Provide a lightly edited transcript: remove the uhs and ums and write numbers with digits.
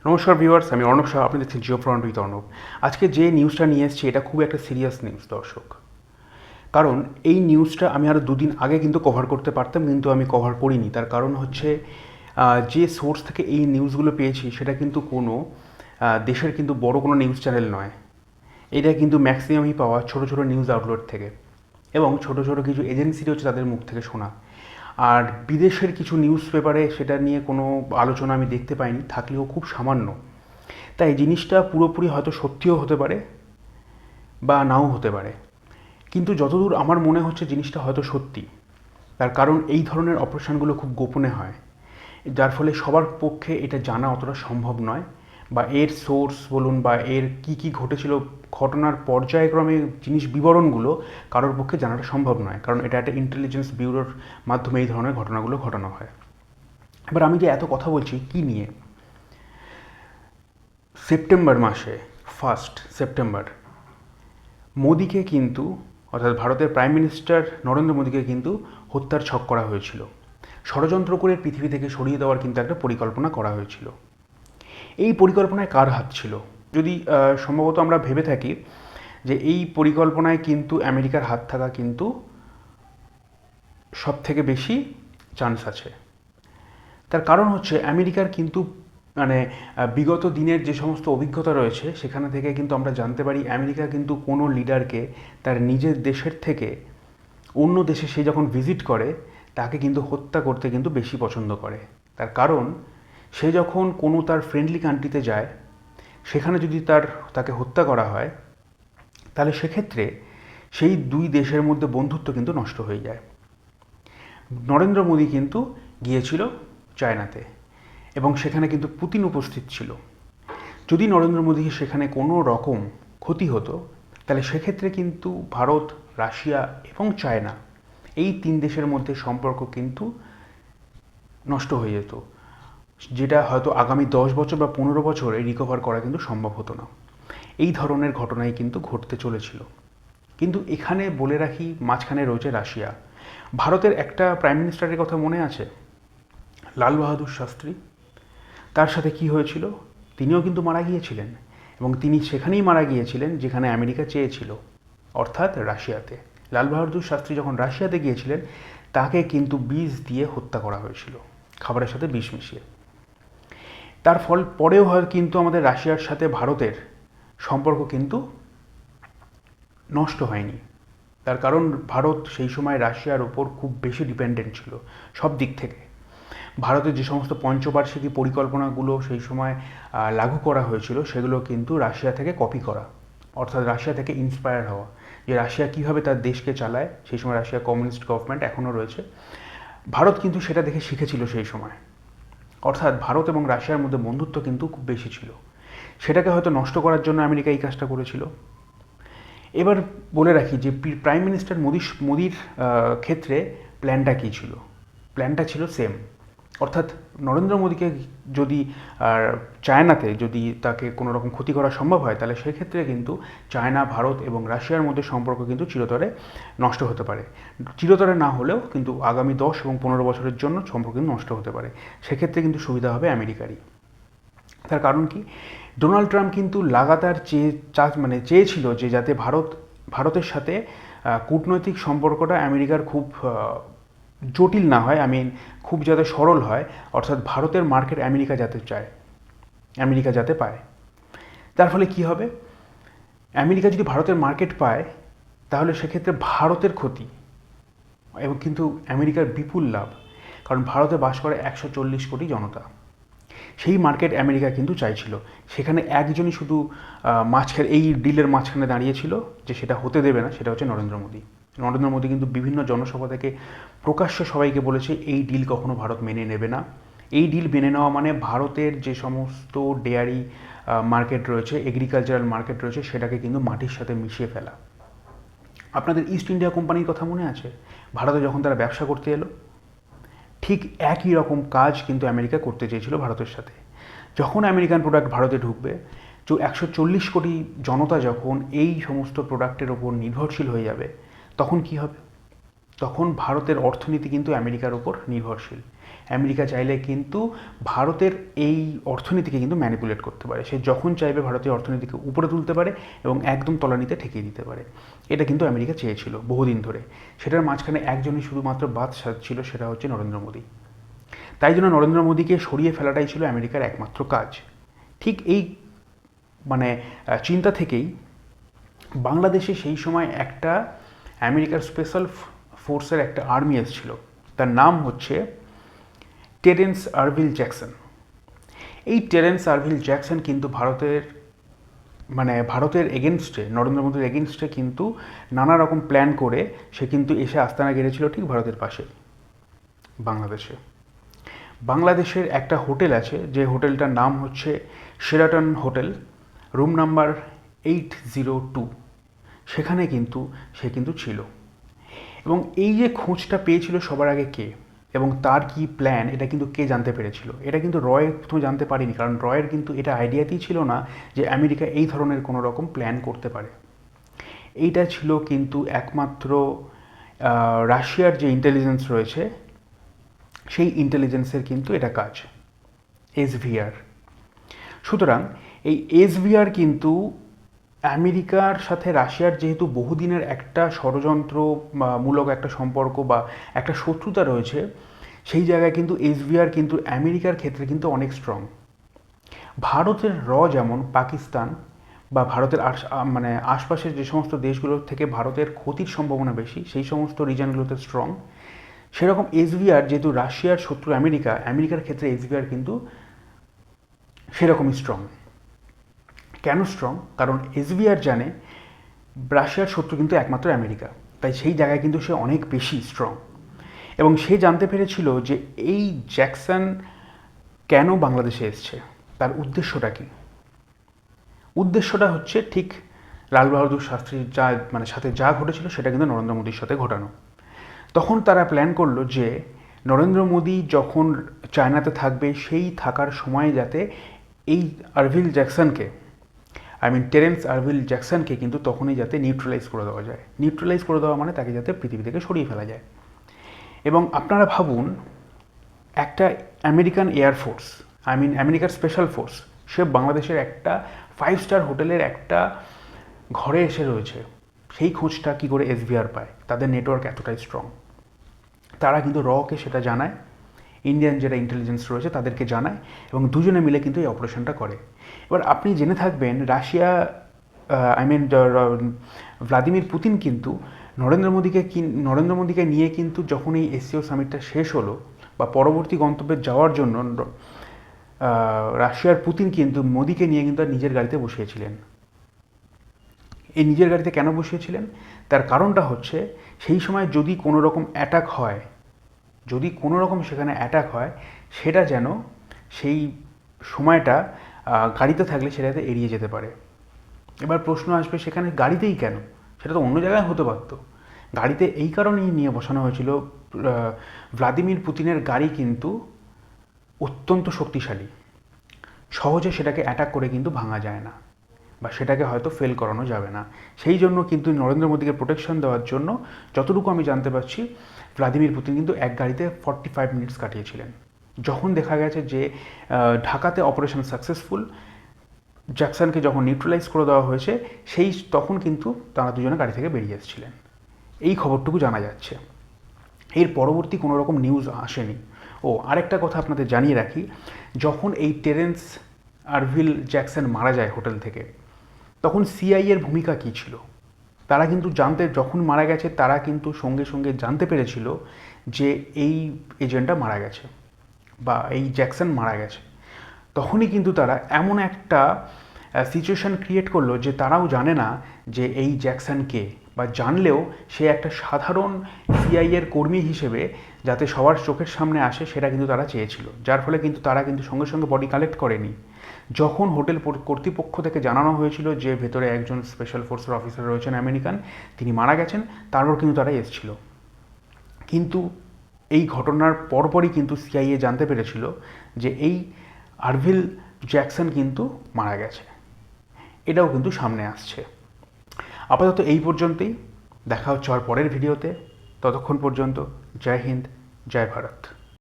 নমস্কার ভিউয়ার্স, আমি অর্ণব শাহ। আপনি দেখছেন জিও ফ্রন্ট উইথ অর্ণব। আজকে যে নিউজটা নিয়ে এসেছি এটা খুব একটা সিরিয়াস নিউজ দর্শক। কারণ এই নিউজটা আমি আরও দুদিন আগে কিন্তু কভার করতে পারতাম, কিন্তু আমি কভার করিনি। তার কারণ হচ্ছে যে সোর্স থেকে এই নিউজগুলো পেয়েছি সেটা কিন্তু কোনো দেশের কিন্তু বড় কোনো নিউজ চ্যানেল নয়। এটা কিন্তু ম্যাক্সিমামই পাওয়া ছোটো ছোটো নিউজ আউটলেট থেকে, এবং ছোটো ছোটো কিছু এজেন্সির হচ্ছে তাদের মুখ থেকে শোনা। আর বিদেশের কিছু নিউজ পেপারে সেটা নিয়ে কোনো আলোচনা আমি দেখতে পাইনি, থাকলেও খুব সামান্য। তাই জিনিসটা পুরোপুরি হয়তো সত্যিও হতে পারে বা নাও হতে পারে, কিন্তু যতদূর আমার মনে হচ্ছে জিনিসটা হয়তো সত্যি। তার কারণ এই ধরনের অপারেশনগুলো খুব গোপনে হয়, যার ফলে সবার পক্ষে এটা জানা অতটা সম্ভব নয়, বা এর সোর্স বলুন বা এর কি কি ঘটেছিল, ঘটনার পর্যায়ক্রমে জিনিস বিবরণগুলো কারোর পক্ষে জানাটা সম্ভব নয়, কারণ এটা একটা ইন্টেলিজেন্স ব্যুরোর মাধ্যমে এই ধরনের ঘটনাগুলো ঘটানো হয়। এবার আমি যে এত কথা বলছি কি নিয়ে, সেপ্টেম্বর মাসে 1 সেপ্টেম্বর মোদিকে কিন্তু, অর্থাৎ ভারতের প্রাইম মিনিস্টার নরেন্দ্র মোদিকে কিন্তু হত্যার ছক করা হয়েছিল। ষড়যন্ত্র করে পৃথিবী থেকে সরিয়ে দেওয়ার কিন্তু একটা পরিকল্পনা করা হয়েছিল। এই পরিকল্পনায় কার হাত ছিল? যদি সম্ভবত আমরা ভেবে থাকি যে এই পরিকল্পনায় কিন্তু আমেরিকার হাত থাকা কিন্তু সব থেকে বেশি চান্স আছে। তার কারণ হচ্ছে আমেরিকার কিন্তু বিগত দিনের যে সমস্ত অভিজ্ঞতা রয়েছে সেখানে থেকে কিন্তু আমরা জানতে পারি আমেরিকা কিন্তু কোনো লিডারকে তার নিজের দেশের থেকে অন্য দেশে সে যখন ভিজিট করে তাকে কিন্তু হত্যা করতে কিন্তু বেশি পছন্দ করে। তার কারণ সে যখন কোনো তার ফ্রেন্ডলি কান্ট্রিতে যায়, সেখানে যদি তাকে হত্যা করা হয়, তাহলে সেক্ষেত্রে সেই দুই দেশের মধ্যে বন্ধুত্ব কিন্তু নষ্ট হয়ে যায়। নরেন্দ্র মোদী কিন্তু গিয়েছিল চায়নাতে, এবং সেখানে কিন্তু পুতিন উপস্থিত ছিল। যদি নরেন্দ্র মোদীর সেখানে কোনো রকম ক্ষতি হতো, তাহলে সেক্ষেত্রে কিন্তু ভারত, রাশিয়া এবং চায়না, এই তিন দেশের মধ্যে সম্পর্ক কিন্তু নষ্ট হয়ে যেত, যেটা হয়তো আগামী 10 বছর বা 15 বছরে রিকভার করা কিন্তু সম্ভব হতো না। এই ধরনের ঘটনাই কিন্তু ঘটতে চলেছিল। কিন্তু এখানে বলে রাখি, মাঝখানে রয়েছে রাশিয়া। ভারতের একটা প্রাইম মিনিস্টারের কথা মনে আছে, লাল বাহাদুর শাস্ত্রী। তার সাথে কি হয়েছিল? তিনিও কিন্তু মারা গিয়েছিলেন, এবং তিনি সেখানেই মারা গিয়েছিলেন যেখানে আমেরিকা চেয়েছিল, অর্থাৎ রাশিয়াতে। লাল বাহাদুর শাস্ত্রী যখন রাশিয়াতে গিয়েছিলেন, তাকে কিন্তু বিষ দিয়ে হত্যা করা হয়েছিল, খাবারের সাথে বিষ মিশিয়ে। তার ফল পরেও হয় কিন্তু আমাদের রাশিয়ার সাথে ভারতের সম্পর্ক কিন্তু নষ্ট হয়নি। তার কারণ ভারত সেই সময় রাশিয়ার ওপর খুব বেশি ডিপেন্ডেন্ট ছিল সব দিক থেকে। ভারতের যে সমস্ত পঞ্চবার্ষিকী পরিকল্পনাগুলো সেই সময় লাগু করা হয়েছিল, সেগুলো কিন্তু রাশিয়া থেকে কপি করা, অর্থাৎ রাশিয়া থেকে ইন্সপায়ার হওয়া, যে রাশিয়া কীভাবে তার দেশকে চালায়। সেই সময় রাশিয়া কমিউনিস্ট গভর্নমেন্ট এখনও রয়েছে। ভারত কিন্তু সেটা দেখে শিখেছিল সেই সময়, অর্থাৎ ভারত এবং রাশিয়ার মধ্যে বন্ধুত্ব কিন্তু খুব বেশি ছিল। সেটাকে হয়তো নষ্ট করার জন্য আমেরিকা এই কাজটা করেছিল। এবার বলে রাখি যে প্রাইম মিনিস্টার মোদির ক্ষেত্রে প্ল্যানটা কী ছিল। প্ল্যানটা ছিল সেম, অর্থাৎ নরেন্দ্র মোদীকে যদি চায়নাতে যদি তাকে কোনো রকম ক্ষতি করা সম্ভব হয়, তাহলে সেক্ষেত্রে কিন্তু চায়না, ভারত এবং রাশিয়ার মধ্যে সম্পর্ক কিন্তু চিরতরে নষ্ট হতে পারে। চিরতরে না হলেও কিন্তু আগামী 10 এবং 15 বছরের জন্য সম্পর্ক কিন্তু নষ্ট হতে পারে। সেক্ষেত্রে কিন্তু সুবিধা হবে আমেরিকারই। তার কারণ কি, ডোনাল্ড ট্রাম্প কিন্তু লাগাতার চেয়েছিল যে যাতে ভারতের সাথে কূটনৈতিক সম্পর্কটা আমেরিকার খুব জটিল না হয়, খুব যাতে সরল হয়, অর্থাৎ ভারতের মার্কেট আমেরিকা যাতে চায়, আমেরিকা যাতে পায়। তার ফলে কি হবে, আমেরিকা যদি ভারতের মার্কেট পায়, তাহলে সেক্ষেত্রে ভারতের ক্ষতি এবং কিন্তু আমেরিকার বিপুল লাভ। কারণ ভারতে বাস করে 140 কোটি জনতা। সেই মার্কেট আমেরিকা কিন্তু চাইছিল। সেখানে একজনই শুধু এই ডিলের মাঝখানে দাঁড়িয়েছিল, যে সেটা হতে দেবে না, সেটা হচ্ছে নরেন্দ্র মোদী। নরেন্দ্র মোদী কিন্তু বিভিন্ন জনসভা থেকে প্রকাশ্য সবাইকে বলেছে এই ডিল কখনো ভারত মেনে নেবে না। এই ডিল মেনে নেওয়া মানে ভারতের যে সমস্ত ডেয়ারি মার্কেট রয়েছে, এগ্রিকালচারাল মার্কেট রয়েছে, সেটাকে কিন্তু মাটির সাথে মিশিয়ে ফেলা। আপনাদের ইস্ট ইন্ডিয়া কোম্পানির কথা মনে আছে? ভারতে যখন তারা ব্যবসা করতে এলো, ঠিক একই রকম কাজ কিন্তু আমেরিকা করতে চেয়েছিল ভারতের সাথে। যখন আমেরিকান প্রোডাক্ট ভারতে ঢুকবে, 140 কোটি জনতা যখন এই সমস্ত প্রোডাক্টের ওপর নির্ভরশীল হয়ে যাবে, তখন কি হবে? তখন ভারতের অর্থনীতি কিন্তু আমেরিকার উপর নির্ভরশীল। আমেরিকা চাইলে কিন্তু ভারতের এই অর্থনীতিকে কিন্তু ম্যানিপুলেট করতে পারে, সে যখন চাইবে ভারতীয় অর্থনীতিকে উপরে তুলতে পারে এবং একদম তলানিতে ঠেকিয়ে দিতে পারে। এটা কিন্তু আমেরিকা চেয়েছিল বহুদিন ধরে। সেটার মাঝখানে একজনই শুধুমাত্র বাদ সাধছিল, সেটা হচ্ছে নরেন্দ্র মোদী। তাই জন্য নরেন্দ্র মোদীকে সরিয়ে ফেলাটাই ছিল আমেরিকার একমাত্র কাজ। ঠিক এই চিন্তা থেকেই বাংলাদেশে সেই সময় একটা আমেরিকার স্পেশাল ফোর্সের একটা আর্মি এসেছিল, তার নাম হচ্ছে টেরেন্স আরভিল জ্যাকসন। এই টেরেন্স আরভিল জ্যাকসন কিন্তু ভারতের এগেনস্টে, নরেন্দ্র মোদীর এগেনস্টে কিন্তু নানা রকম প্ল্যান করে সে কিন্তু এসে আস্তানা গেড়েছিল ঠিক ভারতের পাশে, বাংলাদেশের একটা হোটেল আছে, যে হোটেলটার নাম হচ্ছে শেরাটন হোটেল, রুম নাম্বার 802। সেখানে কিন্তু সে ছিল। এবং এই যে খোঁজটা পেয়েছিল সবার আগে কে এবং তার কি প্ল্যান, এটা কিন্তু কে জানতে পেরেছিল? এটা কিন্তু রয় প্রথমে জানতে পারেনি, কারণ রয়ের কিন্তু এটা আইডিয়াতেই ছিল না যে আমেরিকা এই ধরনের কোনো রকম প্ল্যান করতে পারে। এইটা ছিল কিন্তু একমাত্র রাশিয়ার যে ইন্টেলিজেন্স রয়েছে সেই ইন্টেলিজেন্সের কিন্তু এটা কাজ, এসভিআর। সুতরাং এই এসভিআর কিন্তু আমেরিকার সাথে রাশিয়ার যেহেতু বহুদিনের একটা ষড়যন্ত্রমূলক একটা সম্পর্ক বা একটা শত্রুতা রয়েছে, সেই জায়গায় কিন্তু এসভিআর কিন্তু আমেরিকার ক্ষেত্রে কিন্তু অনেক স্ট্রং। ভারতের যেমন পাকিস্তান বা ভারতের আশপাশের যে সমস্ত দেশগুলোর থেকে ভারতের ক্ষতির সম্ভাবনা বেশি, সেই সমস্ত রিজনগুলোতে স্ট্রং, সেরকম এসভিআর যেহেতু রাশিয়ার শত্রু আমেরিকার ক্ষেত্রে এসভিআর কিন্তু সেরকমই স্ট্রং। কেন স্ট্রং? কারণ এসভিআর জানে রাশিয়ার শত্রু কিন্তু একমাত্র আমেরিকা, তাই সেই জায়গায় কিন্তু সে অনেক বেশি স্ট্রং। এবং সে জানতে পেরেছিল যে এই জ্যাকসন কেন বাংলাদেশে এসছে, তার উদ্দেশ্যটা কী। উদ্দেশ্যটা হচ্ছে ঠিক লাল বাহাদুর শাস্ত্রীর সাথে যা ঘটেছিল সেটা কিন্তু নরেন্দ্র মোদীর সাথে ঘটানো। তখন তারা প্ল্যান করলো যে নরেন্দ্র মোদী যখন চায়নাতে থাকবে, সেই থাকার সময় যাতে এই আরভিল জ্যাকসনকে, টেরেন্স আরভিল জ্যাকসনকে কিন্তু তখনই যাতে নিউট্রালাইজ করে দেওয়া যায়। নিউট্রালাইজ করে দেওয়া মানে তাকে যাতে পৃথিবী থেকে সরিয়ে ফেলা যায়। এবং আপনারা ভাবুন, একটা আমেরিকান এয়ারফোর্স, আমেরিকার স্পেশাল ফোর্স, সে বাংলাদেশের একটা 5 স্টার হোটেলের একটা ঘরে এসে রয়েছে। সেই খোঁজটা কী করে এসভিআর পায়? তাদের নেটওয়ার্ক এতটাই স্ট্রং। তারা কিন্তু রকে সেটা জানায়, ইন্ডিয়ান যেটা ইন্টেলিজেন্স রয়েছে তাদেরকে জানায়, এবং দুজনে মিলে কিন্তু এই অপারেশনটা করে। এবার আপনি জেনে থাকবেন রাশিয়া ভ্লাদিমির পুতিন কিন্তু নরেন্দ্র মোদীকে নিয়ে কিন্তু যখন এই এসসিও সামিটটা শেষ হলো বা পরবর্তী গন্তব্যে যাওয়ার জন্য রাশিয়ার পুতিন কিন্তু মোদীকে নিয়ে কিন্তু নিজের গাড়িতে বসিয়েছিলেন। এই নিজের গাড়িতে কেন বসিয়েছিলেন? তার কারণটা হচ্ছে সেই সময় যদি কোনো রকম সেখানে অ্যাটাক হয়, সেটা যেন সেই সময়টা গাড়িতে থাকলে সেটাতে এড়িয়ে যেতে পারে। এবার প্রশ্ন আসবে, সেখানে গাড়িতেই কেন? সেটা তো অন্য জায়গায় হতে পারত। গাড়িতে এই কারণেই নিয়ে বসানো হয়েছিল, ভ্লাদিমির পুতিনের গাড়ি কিন্তু অত্যন্ত শক্তিশালী, সহজে সেটাকে অ্যাটাক করে কিন্তু ভাঙা যায় না, বা সেটাকে হয়তো ফেল করানো যাবে না। সেই জন্য কিন্তু নরেন্দ্র মোদীকে প্রোটেকশন দেওয়ার জন্য, যতটুকু আমি জানতে পারছি, ভ্লাদিমির পুতিন কিন্তু এক গাড়িতে 45 মিনিটস কাটিয়েছিলেন। যখন দেখা গেছে যে ঢাকাতে অপারেশন সাকসেসফুল, জ্যাকসনকে যখন নিউট্রালাইজ করে দেওয়া হয়েছে, তখন কিন্তু তারা দুজনে গাড়ি থেকে বেরিয়ে এসেছিলেন। এই খবরটুকু জানা যাচ্ছে। এর পরবর্তী কোনো রকম নিউজ আসেনি। আরেকটা কথা আপনাদের জানিয়ে রাখি, যখন এই টেরেন্স আরভিল জ্যাকসন মারা যায় হোটেল থেকে, তখন সিআইএর ভূমিকা কী ছিল? তারা কিন্তু যখন মারা গেছে, তারা কিন্তু সঙ্গে সঙ্গে জানতে পেরেছিল যে এই এজেন্টটা মারা গেছে বা এই জ্যাকসন মারা গেছে। তখনই কিন্তু তারা এমন একটা সিচুয়েশন ক্রিয়েট করলো যে তারাও জানে না যে এই জ্যাকসন কে, বা জানলেও সে একটা সাধারণ সিআইএর কর্মী হিসেবে যাতে সবার চোখের সামনে আসে, সেটা কিন্তু তারা চেয়েছিল। যার ফলে কিন্তু তারা কিন্তু সঙ্গে সঙ্গে বডি কালেক্ট করেনি। যখন হোটেল কর্তৃপক্ষ থেকে জানানো হয়েছিল যে ভেতরে একজন স্পেশাল ফোর্সের অফিসার রয়েছেন আমেরিকান, তিনি মারা গেছেন, তারপর কিন্তু তারা এসেছিল। কিন্তু এই ঘটনার পরপরই কিন্তু সিআইএ জানতে পেরেছিল যে এই আরভিল জ্যাকসন কিন্তু মারা গেছে। এটাও কিন্তু সামনে আসছে। আপাতত এই পর্যন্তই, দেখা হচ্ছে আর পরের ভিডিওতে। ততক্ষণ পর্যন্ত জয় হিন্দ, জয় ভারত।